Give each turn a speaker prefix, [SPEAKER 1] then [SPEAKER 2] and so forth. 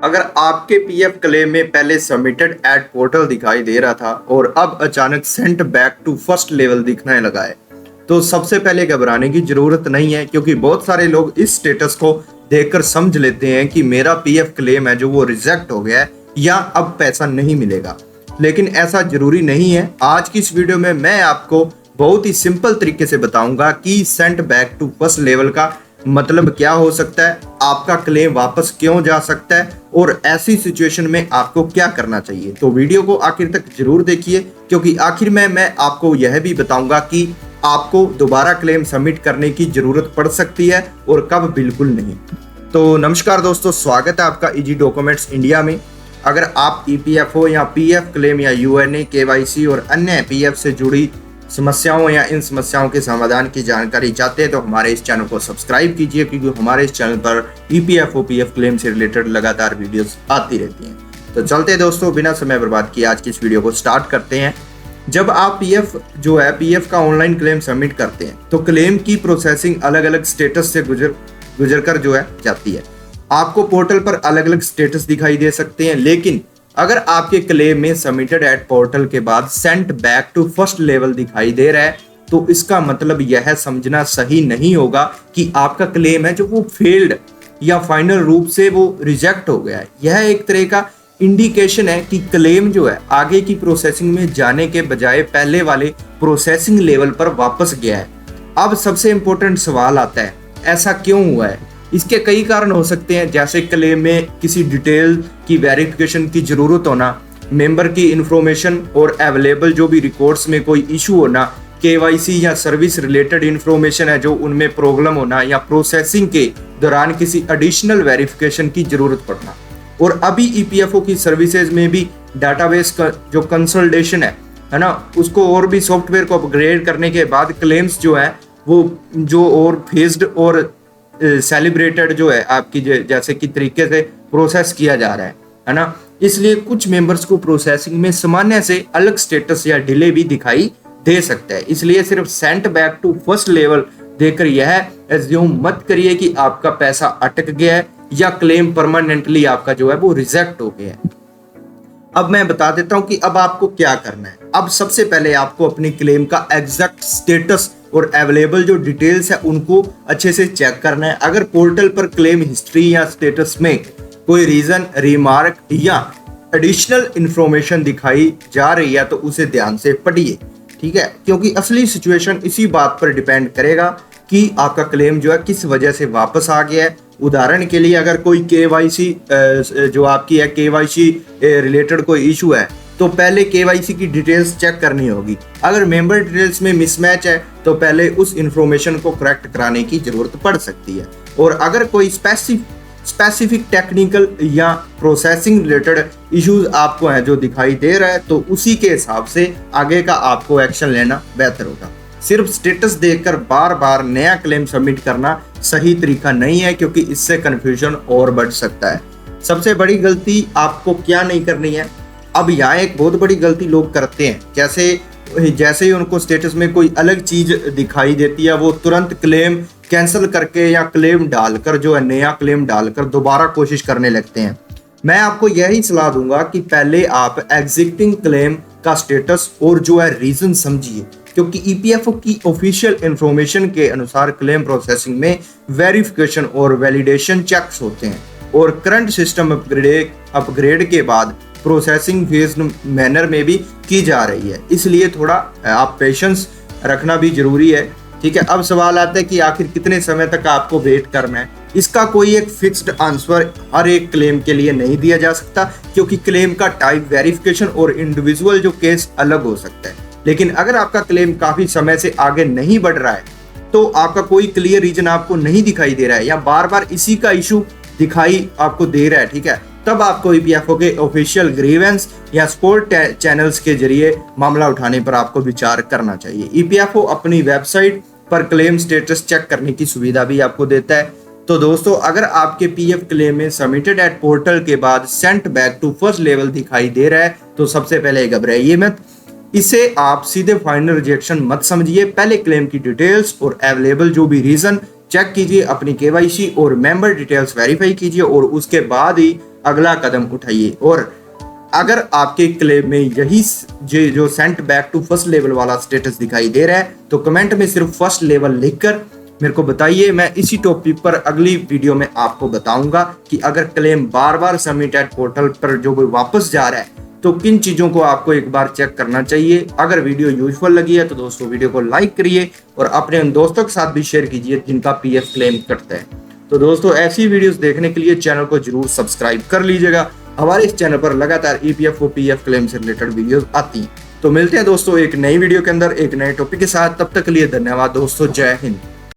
[SPEAKER 1] अगर आपके PF claim में पहले सबमिटेड एट पोर्टल दिखाई दे रहा था और अब अचानक sent back to first level दिखने लगा है, तो सबसे पहले घबराने की जरूरत नहीं है, क्योंकि बहुत सारे लोग इस स्टेटस को देखकर समझ लेते हैं कि मेरा पीएफ क्लेम है जो वो रिजेक्ट हो गया है या अब पैसा नहीं मिलेगा। लेकिन ऐसा जरूरी नहीं है। आज की इस वीडियो में मैं आपको बहुत ही सिंपल तरीके से बताऊंगा कि sent back to first level का मतलब क्या हो सकता है, आपका क्लेम वापस क्यों जा सकता है और ऐसी सिचुएशन में आपको क्या करना चाहिए। तो वीडियो को आखिर तक जरूर देखिए, क्योंकि आखिर में मैं आपको यह भी बताऊंगा कि आपको दोबारा क्लेम सबमिट करने की जरूरत पड़ सकती है और कब बिल्कुल नहीं। तो नमस्कार दोस्तों, स्वागत है आपका इजी डॉक्यूमेंट्स इंडिया में। अगर आप ईपीएफओ या पीएफ क्लेम या यूएनए, केवाईसी और अन्य पीएफ से जुड़ी समस्याओं या इन समस्याओं के समाधान की जानकारी चाहते हैं तो हमारे इस चैनल को सब्सक्राइब कीजिए, क्योंकि हमारे इस चैनल पर ईपीएफओ पीएफ क्लेम से रिलेटेड लगातार वीडियोस आती रहती हैं। तो चलते दोस्तों, बिना समय बर्बाद किए आज की इस वीडियो को स्टार्ट करते हैं। जब आप पीएफ का ऑनलाइन क्लेम सबमिट करते हैं तो क्लेम की प्रोसेसिंग अलग अलग स्टेटस से गुजर कर जाती है। आपको पोर्टल पर अलग अलग स्टेटस दिखाई दे सकते हैं, लेकिन अगर आपके क्लेम में सबमिटेड एट पोर्टल के बाद sent back to first level दिखाई दे रहा है, तो इसका मतलब यह समझना सही नहीं होगा कि आपका क्लेम है जो वो फेल्ड या फाइनल रूप से वो रिजेक्ट हो गया है। यह एक तरह का इंडिकेशन है कि क्लेम जो है आगे की प्रोसेसिंग में जाने के बजाय पहले वाले प्रोसेसिंग लेवल पर वापस गया है। अब सबसे इंपॉर्टेंट सवाल आता है, ऐसा क्यों हुआ है? इसके कई कारण हो सकते हैं, जैसे क्लेम में किसी डिटेल की वेरिफिकेशन की जरूरत होना, मेंबर की इंफॉर्मेशन और अवेलेबल जो भी रिकॉर्ड्स में कोई इशू होना, केवाईसी या सर्विस रिलेटेड इंफॉर्मेशन है जो उनमें प्रॉब्लम होना, या प्रोसेसिंग के दौरान किसी एडिशनल वेरिफिकेशन की जरूरत पड़ना। और अभी ईपीएफओ की सर्विसेज में भी डाटाबेस का जो कंसोलिडेशन है ना, उसको और भी सॉफ्टवेयर को अपग्रेड करने के बाद क्लेम्स जो है वो जो और फेज्ड और सेलिब्रेटेड जो है आपकी जैसे कि तरीके से प्रोसेस किया जा रहा है ना। इसलिए कुछ मेंबर्स को प्रोसेसिंग में सामान्य से अलग स्टेटस या डिले भी दिखाई दे सकता है। इसलिए सिर्फ sent back to first level देकर यह एज्यूम मत करिए कि आपका पैसा अटक गया है या क्लेम परमानेंटली आपका जो है वो रिजेक्ट हो गया है। अब मैं बता देता हूं कि अब आपको क्या करना है। अब सबसे पहले आपको अपनी क्लेम का एग्जैक्ट स्टेटस और अवेलेबल जो डिटेल्स है उनको अच्छे से चेक करना है। अगर पोर्टल पर क्लेम हिस्ट्री या स्टेटस में कोई रीजन, रिमार्क या एडिशनल इंफॉर्मेशन दिखाई जा रही है तो उसे ध्यान से पढ़िए, ठीक है, क्योंकि असली सिचुएशन इसी बात पर डिपेंड करेगा कि आपका क्लेम जो है किस वजह से वापस आ गया है। उदाहरण के लिए अगर कोई केवाईसी जो आपकी है केवाईसी रिलेटेड कोई इशू है तो पहले केवाईसी की डिटेल्स चेक करनी होगी। अगर मेंबर डिटेल्स में मिसमैच है तो पहले उस इंफॉर्मेशन को करेक्ट कराने की जरूरत पड़ सकती है। और अगर कोई स्पेसिफिक टेक्निकल या प्रोसेसिंग रिलेटेड इश्यूज आपको है जो दिखाई दे रहा है तो उसी के हिसाब से आगे का आपको एक्शन लेना बेहतर होगा। सिर्फ स्टेटस देखकर बार बार नया क्लेम सबमिट करना सही तरीका नहीं है, क्योंकि इससे कंफ्यूजन और बढ़ सकता है। सबसे बड़ी गलती आपको क्या नहीं करनी है। अब यहाँ एक बहुत बड़ी गलती लोग करते हैं, जैसे ही उनको स्टेटस में कोई अलग चीज दिखाई देती है वो तुरंत क्लेम कैंसिल करके या क्लेम डालकर जो है नया क्लेम डालकर दोबारा कोशिश करने लगते हैं। मैं आपको यही सलाह दूंगा कि पहले आप एग्जिस्टिंग क्लेम का स्टेटस और जो है रीजन समझिए, क्योंकि ईपीएफओ की ऑफिशियल इंफॉर्मेशन के अनुसार क्लेम प्रोसेसिंग में वेरिफिकेशन और वैलिडेशन चेक्स होते हैं और करंट सिस्टम अपग्रेड के बाद प्रोसेसिंग फेज मैनर में भी की जा रही है। इसलिए थोड़ा आप पेशेंस रखना भी जरूरी है, ठीक है। अब सवाल आता है कि आखिर कितने समय तक आपको वेट करना है। इसका कोई एक फिक्स्ड आंसर हर एक क्लेम के लिए नहीं दिया जा सकता, क्योंकि क्लेम का टाइप, वेरिफिकेशन और इंडिविजुअल जो केस अलग हो सकता है। लेकिन अगर आपका क्लेम काफी समय से आगे नहीं बढ़ रहा है तो आपका कोई क्लियर रीजन आपको नहीं दिखाई दे रहा है या बार बार इसी का इशू दिखाई आपको दे रहा है, ठीक है, तब आपको ईपीएफओ के ऑफिशियल ग्रीवेंस या सपोर्ट चैनल्स के जरिए मामला उठाने पर आपको विचार करना चाहिए। ईपीएफओ अपनी वेबसाइट पर क्लेम स्टेटस चेक करने की सुविधा भी आपको देता है। तो दोस्तों, अगर आपके पीएफ क्लेम में सबमिटेड एट पोर्टल के बाद sent back to first level दिखाई दे रहा है तो सबसे पहले घबराइए मत। इसे आप सीधे फाइनल रिजेक्शन मत समझिए। पहले क्लेम की डिटेल्स और अवेलेबल जो भी रीजन चेक कीजिए, अपनी केवाईसी और मेंबर डिटेल्स वेरीफाई कीजिए और उसके बाद ही अगला कदम उठाइए। और अगर आपके क्लेम में यही जो sent back to first level वाला स्टेटस दिखाई दे रहा है तो कमेंट में सिर्फ फर्स्ट लेवल लिखकर मेरे को बताइए। मैं इसी टॉपिक पर अगली वीडियो में आपको बताऊंगा कि अगर क्लेम बार बार सबमिट एट पोर्टल पर जो वापस जा रहा है तो किन चीजों को आपको एक बार चेक करना चाहिए। अगर वीडियो यूजफुल लगी है तो दोस्तों वीडियो को लाइक करिए और अपने उन दोस्तों के साथ भी शेयर कीजिए जिनका पीएफ क्लेम करता है। तो दोस्तों ऐसी वीडियोस देखने के लिए चैनल को जरूर सब्सक्राइब कर लीजिएगा। हमारे इस चैनल पर लगातार ईपीएफओ पीएफ क्लेम से रिलेटेड वीडियोस आती हैं। तो मिलते हैं दोस्तों एक नई वीडियो के अंदर एक नए टॉपिक के साथ। तब तक के लिए धन्यवाद दोस्तों, जय हिंद।